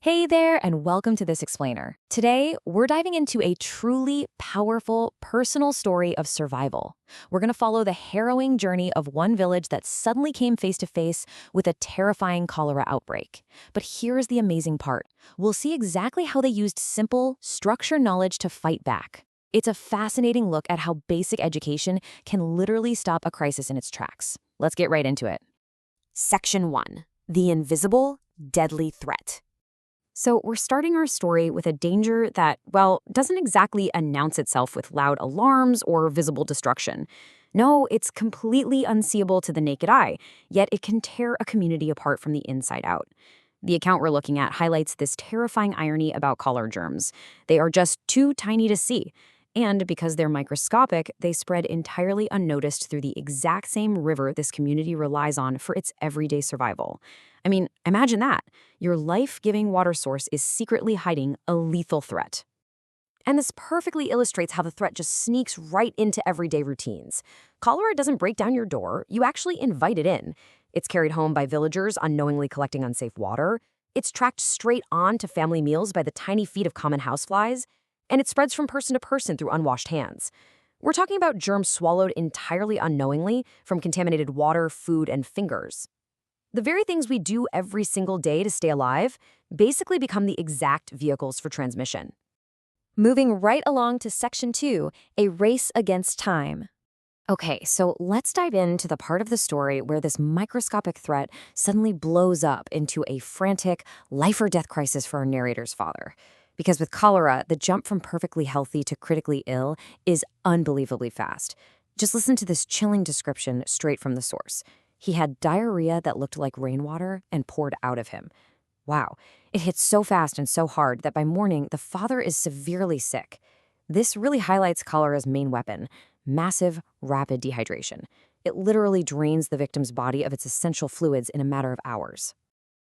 Hey there, and welcome to This Explainer. Today, we're diving into a truly powerful personal story of survival. We're going to follow the harrowing journey of one village that suddenly came face to face with a terrifying cholera outbreak. But here's the amazing part. We'll see exactly how they used simple, structured knowledge to fight back. It's a fascinating look at how basic education can literally stop a crisis in its tracks. Let's get right into it. Section 1. The Invisible, Deadly Threat. So we're starting our story with a danger that, well, doesn't exactly announce itself with loud alarms or visible destruction. No, it's completely unseeable to the naked eye, yet it can tear a community apart from the inside out. The account we're looking at highlights this terrifying irony about cholera germs. They are just too tiny to see. And because they're microscopic, they spread entirely unnoticed through the exact same river this community relies on for its everyday survival. I mean, imagine that. Your life-giving water source is secretly hiding a lethal threat. And this perfectly illustrates how the threat just sneaks right into everyday routines. Cholera doesn't break down your door, you actually invite it in. It's carried home by villagers unknowingly collecting unsafe water. It's tracked straight on to family meals by the tiny feet of common houseflies. And it spreads from person to person through unwashed hands. We're talking about germs swallowed entirely unknowingly from contaminated water, food, and fingers. The very things we do every single day to stay alive basically become the exact vehicles for transmission. Moving right along to Section 2, a race against time. Okay, so let's dive into the part of the story where this microscopic threat suddenly blows up into a frantic life-or-death crisis for our narrator's father. Because with cholera, the jump from perfectly healthy to critically ill is unbelievably fast. Just listen to this chilling description straight from the source. He had diarrhea that looked like rainwater and poured out of him. Wow, it hit so fast and so hard that by morning, the father is severely sick. This really highlights cholera's main weapon, massive, rapid dehydration. It literally drains the victim's body of its essential fluids in a matter of hours.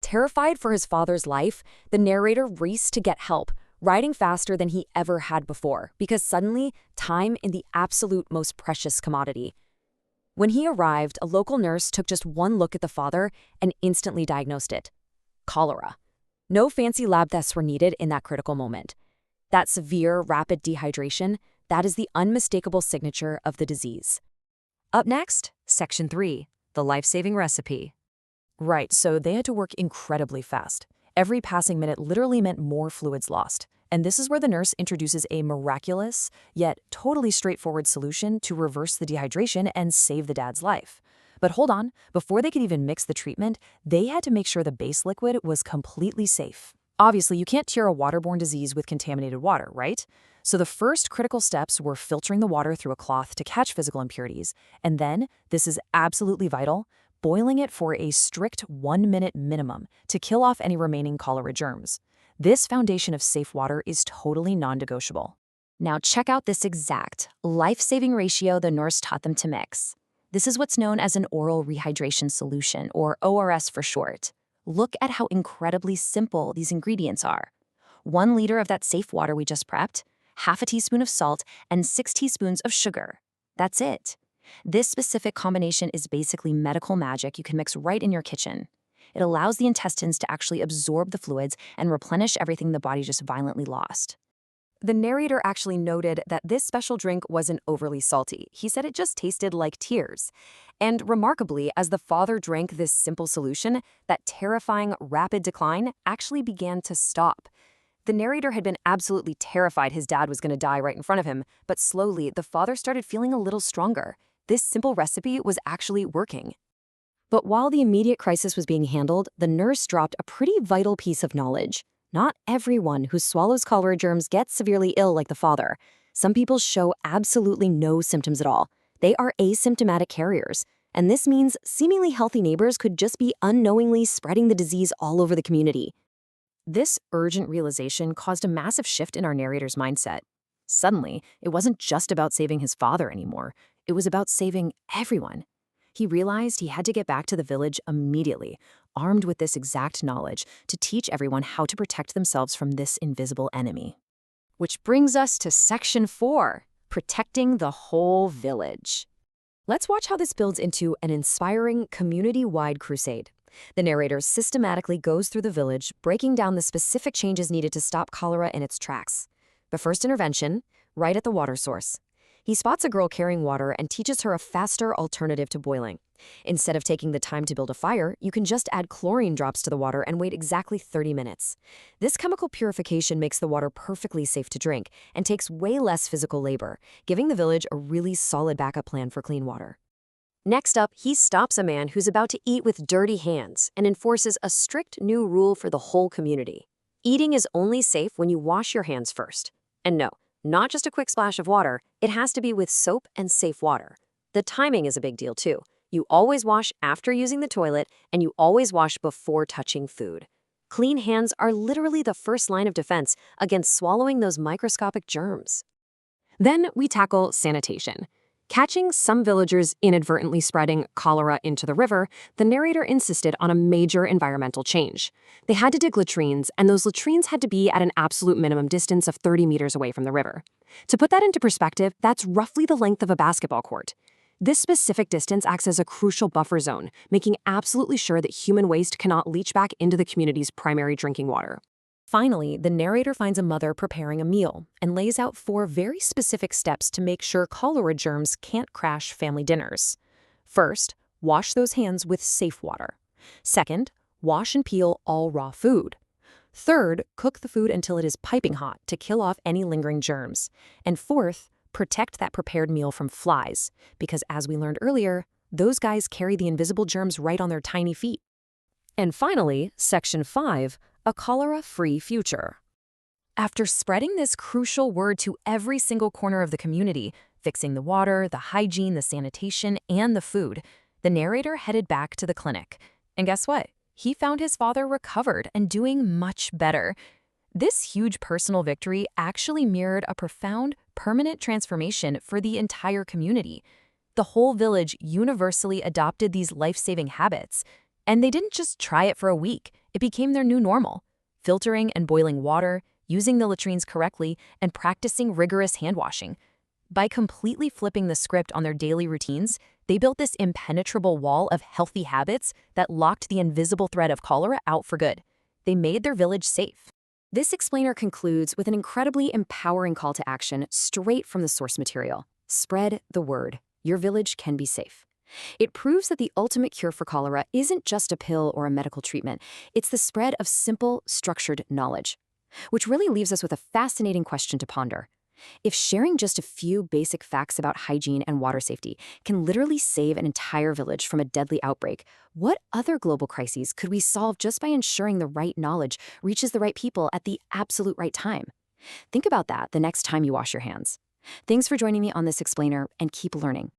Terrified for his father's life, the narrator raced to get help, riding faster than he ever had before, because suddenly, time is the absolute most precious commodity. When he arrived, a local nurse took just one look at the father and instantly diagnosed it. Cholera. No fancy lab tests were needed in that critical moment. That severe, rapid dehydration, that is the unmistakable signature of the disease. Up next, Section 3, the life-saving recipe. Right, so they had to work incredibly fast. Every passing minute literally meant more fluids lost. And this is where the nurse introduces a miraculous, yet totally straightforward solution to reverse the dehydration and save the dad's life. But hold on, before they could even mix the treatment, they had to make sure the base liquid was completely safe. Obviously, you can't cure a waterborne disease with contaminated water, right? So the first critical steps were filtering the water through a cloth to catch physical impurities. And then, this is absolutely vital, boiling it for a strict 1-minute minimum to kill off any remaining cholera germs. This foundation of safe water is totally non-negotiable. Now check out this exact life-saving ratio the nurse taught them to mix. This is what's known as an oral rehydration solution, or ORS for short. Look at how incredibly simple these ingredients are. 1 liter of that safe water we just prepped, half a teaspoon of salt, and 6 teaspoons of sugar. That's it. This specific combination is basically medical magic you can mix right in your kitchen. It allows the intestines to actually absorb the fluids and replenish everything the body just violently lost. The narrator actually noted that this special drink wasn't overly salty. He said it just tasted like tears. And remarkably, as the father drank this simple solution, that terrifying rapid decline actually began to stop. The narrator had been absolutely terrified his dad was going to die right in front of him, but slowly the father started feeling a little stronger. This simple recipe was actually working. But while the immediate crisis was being handled, the nurse dropped a pretty vital piece of knowledge. Not everyone who swallows cholera germs gets severely ill like the father. Some people show absolutely no symptoms at all. They are asymptomatic carriers. And this means seemingly healthy neighbors could just be unknowingly spreading the disease all over the community. This urgent realization caused a massive shift in our narrator's mindset. Suddenly, it wasn't just about saving his father anymore. It was about saving everyone. He realized he had to get back to the village immediately, armed with this exact knowledge to teach everyone how to protect themselves from this invisible enemy. Which brings us to Section 4, protecting the whole village. Let's watch how this builds into an inspiring community-wide crusade. The narrator systematically goes through the village, breaking down the specific changes needed to stop cholera in its tracks. The first intervention, right at the water source. He spots a girl carrying water and teaches her a faster alternative to boiling. Instead of taking the time to build a fire, you can just add chlorine drops to the water and wait exactly 30 minutes. This chemical purification makes the water perfectly safe to drink and takes way less physical labor, giving the village a really solid backup plan for clean water. Next up, he stops a man who's about to eat with dirty hands and enforces a strict new rule for the whole community. Eating is only safe when you wash your hands first. And no, not just a quick splash of water, it has to be with soap and safe water. The timing is a big deal too. You always wash after using the toilet, and you always wash before touching food. Clean hands are literally the first line of defense against swallowing those microscopic germs. Then we tackle sanitation. Catching some villagers inadvertently spreading cholera into the river, the narrator insisted on a major environmental change. They had to dig latrines, and those latrines had to be at an absolute minimum distance of 30 meters away from the river. To put that into perspective, that's roughly the length of a basketball court. This specific distance acts as a crucial buffer zone, making absolutely sure that human waste cannot leach back into the community's primary drinking water. Finally, the narrator finds a mother preparing a meal and lays out 4 very specific steps to make sure cholera germs can't crash family dinners. First, wash those hands with safe water. Second, wash and peel all raw food. Third, cook the food until it is piping hot to kill off any lingering germs. And fourth, protect that prepared meal from flies, because as we learned earlier, those guys carry the invisible germs right on their tiny feet. And finally, Section 5, a cholera-free future. After spreading this crucial word to every single corner of the community, fixing the water, the hygiene, the sanitation, and the food, the narrator headed back to the clinic. And guess what? He found his father recovered and doing much better. This huge personal victory actually mirrored a profound, permanent transformation for the entire community. The whole village universally adopted these life-saving habits. And they didn't just try it for a week. It became their new normal. Filtering and boiling water, using the latrines correctly, and practicing rigorous hand washing. By completely flipping the script on their daily routines, they built this impenetrable wall of healthy habits that locked the invisible threat of cholera out for good. They made their village safe. This explainer concludes with an incredibly empowering call to action straight from the source material. Spread the word. Your village can be safe. It proves that the ultimate cure for cholera isn't just a pill or a medical treatment. It's the spread of simple, structured knowledge. Which really leaves us with a fascinating question to ponder. If sharing just a few basic facts about hygiene and water safety can literally save an entire village from a deadly outbreak, what other global crises could we solve just by ensuring the right knowledge reaches the right people at the absolute right time? Think about that the next time you wash your hands. Thanks for joining me on this explainer, and keep learning.